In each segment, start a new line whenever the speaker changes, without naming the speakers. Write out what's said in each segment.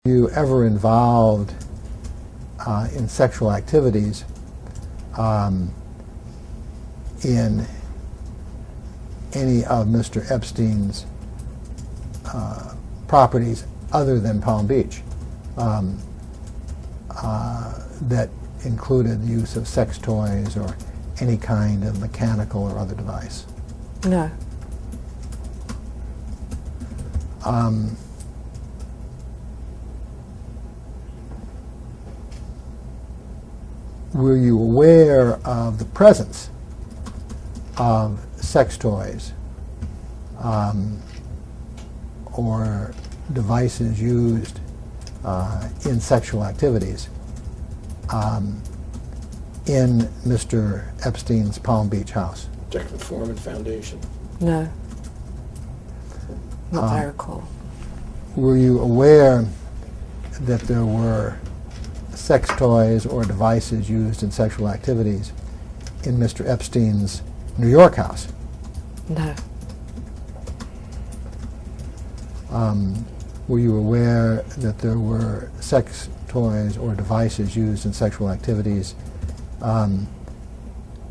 You ever involved in sexual activities in any of Mr. Epstein's properties other than Palm Beach that included the use of sex toys or any kind of mechanical or other device?
No.
Were you aware of the presence of sex toys or devices used in sexual activities in Mr. Epstein's Palm Beach house?
Check the form and foundation.
No. Not that I recall.
Were you aware that there were sex toys or devices used in sexual activities in Mr. Epstein's New York house?
No.
Were you aware that there were sex toys or devices used in sexual activities in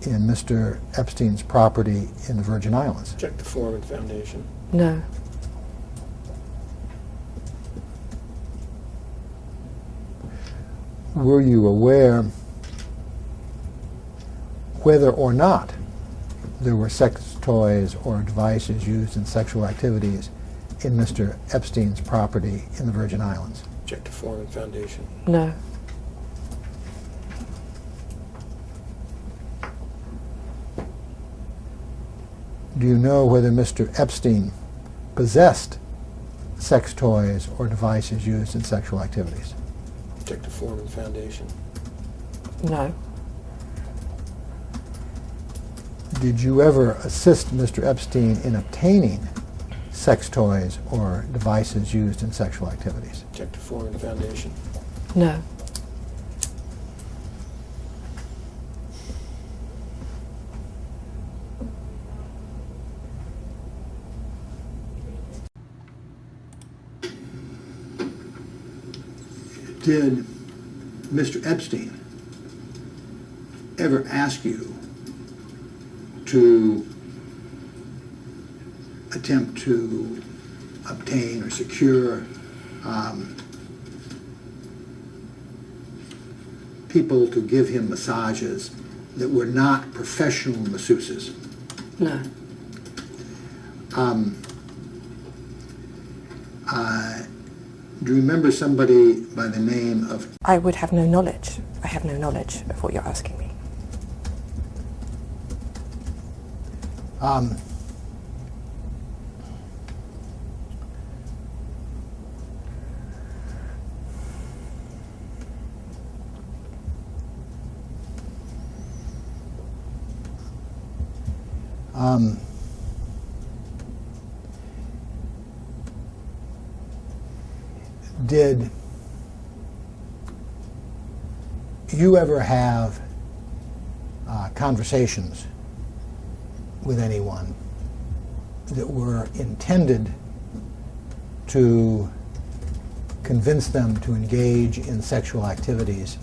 Mr. Epstein's property in the Virgin Islands?
Check the form and foundation.
No.
Were you aware whether or not there were sex toys or devices used in sexual activities in Mr. Epstein's property in the Virgin Islands?
Check the form and foundation.
No.
Do you know whether Mr. Epstein possessed sex toys or devices used in sexual activities?
Check the form and foundation.
No.
Did you ever assist Mr. Epstein in obtaining sex toys or devices used in sexual activities?
Check the form and foundation.
No.
Did Mr. Epstein ever ask you to attempt to obtain or secure people to give him massages that were not professional masseuses?
No.
Do you remember somebody by the name of...
I would have no knowledge. I have no knowledge of what you're asking me.
Did you ever have conversations with anyone that were intended to convince them to engage in sexual activities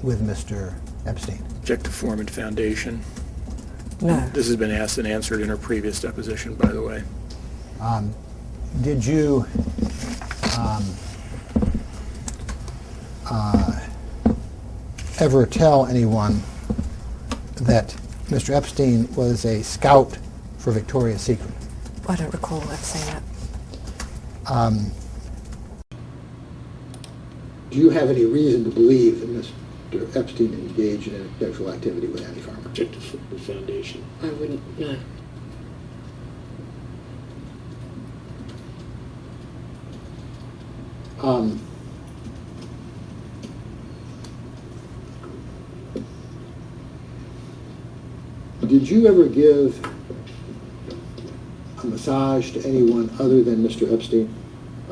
with Mr. Epstein?
Check the form and foundation.
No.
This has been asked and answered in her previous deposition, by the way.
Did you ever tell anyone that Mr. Epstein was a scout for Victoria's Secret?
I don't recall ever saying that.
Do you have any reason to believe that Mr. Epstein engaged in a sexual activity with Annie Farmer?
Check the foundation.
I wouldn't know.
Did you ever give a massage to anyone other than Mr. Epstein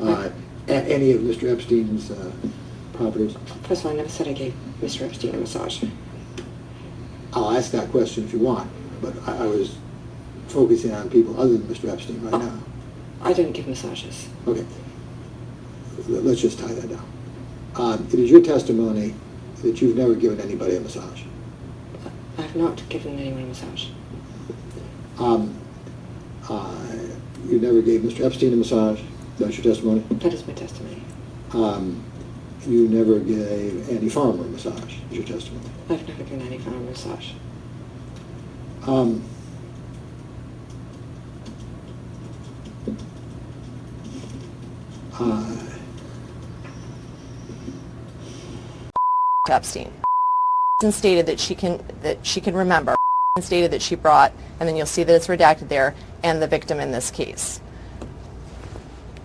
at any of Mr. Epstein's properties?
First of all, I never said I gave Mr. Epstein a massage.
I'll ask that question if you want, but I was focusing on people other than Mr. Epstein right now.
I don't give massages.
Okay. let's just tie that down. It is your testimony that you've never given anybody a massage.
I've not given anyone a massage.
You never gave Mr. Epstein a massage. That's your testimony.
That is my testimony.
You never gave Andy Farmer a massage. Is your testimony.
I've never given any kind of massage.
Epstein. And stated that she can remember. And stated that she brought, and then you'll see that it's redacted there, and the victim in this case.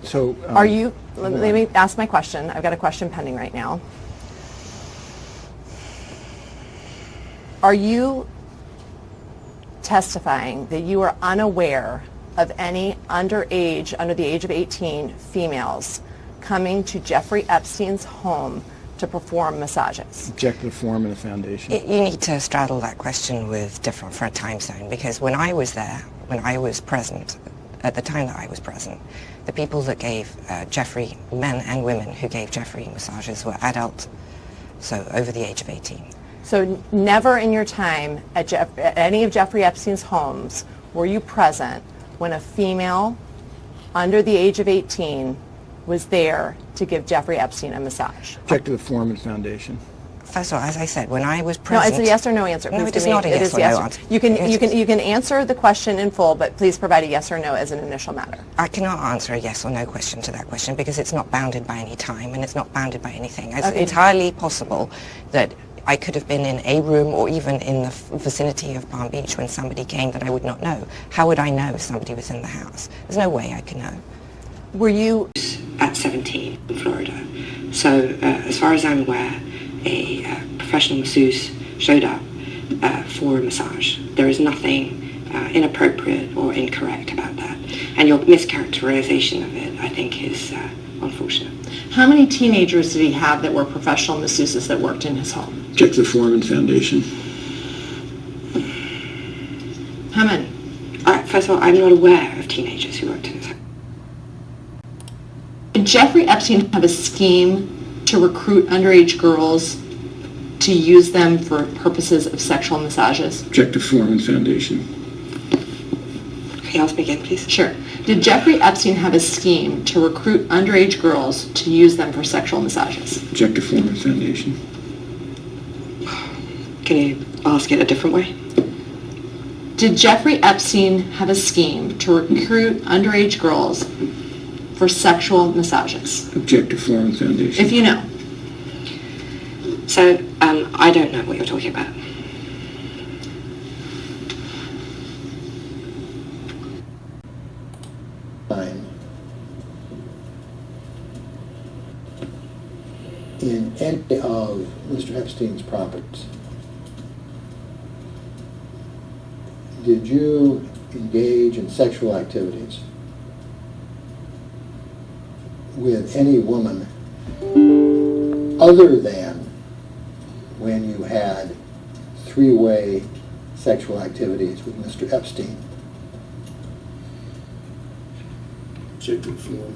So,
Are you? Let me ask my question. I've got a question pending right now. Are you testifying that you are unaware of any underage, under the age of 18, females coming to Jeffrey Epstein's home to perform massages?
Object to the form and the foundation.
You need to straddle that question with different for a time zone, because when I was there, when I was present, at the time that I was present, the people that gave Jeffrey, men and women who gave Jeffrey massages were adult, so over the age of 18.
So never in your time at any of Jeffrey Epstein's homes were you present when a female under the age of 18 was there to give Jeffrey Epstein a massage?
Object to the form and foundation.
First of all, as I said, when I was
No,
present...
it's a yes or no answer.
No,
Please
it is
give me-
not a yes
is
or no answer.
You can answer the question in full, but please provide a yes or no as an initial matter.
I cannot answer a yes or no question to that question because it's not bounded by any time and it's not bounded by anything. It's
Okay.
entirely possible that I could have been in a room or even in the vicinity of Palm Beach when somebody came that I would not know. How would I know if somebody was in the house? There's no way I can know.
Were you...
At 17 in Florida. So as far as I'm aware, a professional masseuse showed up for a massage. There is nothing inappropriate or incorrect about that. And your mischaracterization of it, I think, is unfortunate.
How many teenagers did he have that were professional masseuses that worked in his home?
Object to the form and foundation.
How many?
First of all, I'm not aware of teenagers who worked in his home.
Did Jeffrey Epstein have a scheme to recruit underage girls to use them for purposes of sexual massages?
Object to form and foundation.
Okay, ask me again, please.
Sure. Did Jeffrey Epstein have a scheme to recruit underage girls to use them for sexual massages?
Object to form and foundation.
Can you ask it a different way?
Did Jeffrey Epstein have a scheme to recruit underage girls for sexual massages?
Object to form and foundation.
If you know.
So, I don't know what you're talking about.
Time in any of Mr. Epstein's properties, did you engage in sexual activities with any woman other than when you had three-way sexual activities with Mr. Epstein?
Object to the form.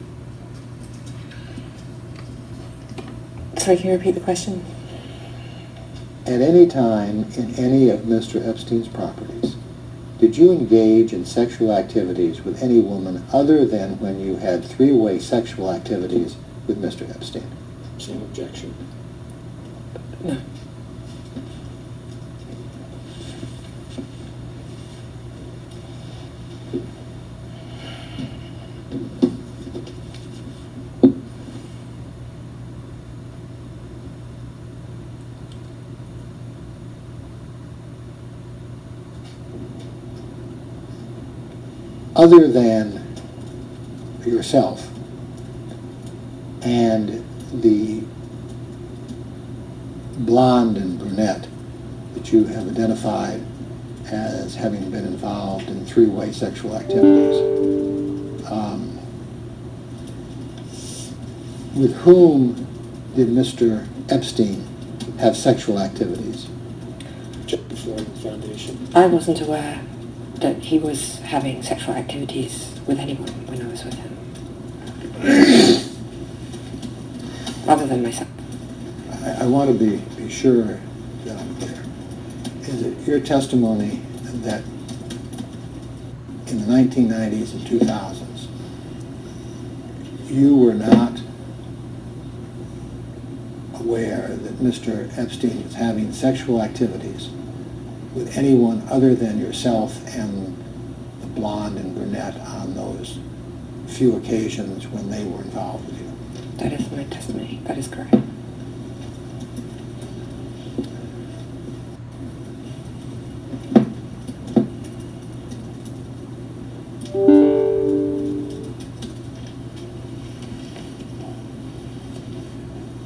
Sorry, can you repeat the question?
At any time in any of Mr. Epstein's properties, did you engage in sexual activities with any woman other than when you had three-way sexual activities with Mr. Epstein?
Same objection.
No.
Other than yourself and the blonde and brunette that you have identified as having been involved in three-way sexual activities, with whom did Mr. Epstein have sexual activities?
Object to form and foundation.
I wasn't aware that he was having sexual activities with anyone when I was with him. other than myself.
I want to be sure that I'm clear. Is it your testimony that in the 1990s and 2000s, you were not aware that Mr. Epstein was having sexual activities with anyone other than yourself and the blonde and brunette on those few occasions when they were involved with you?
That is my testimony. That is correct.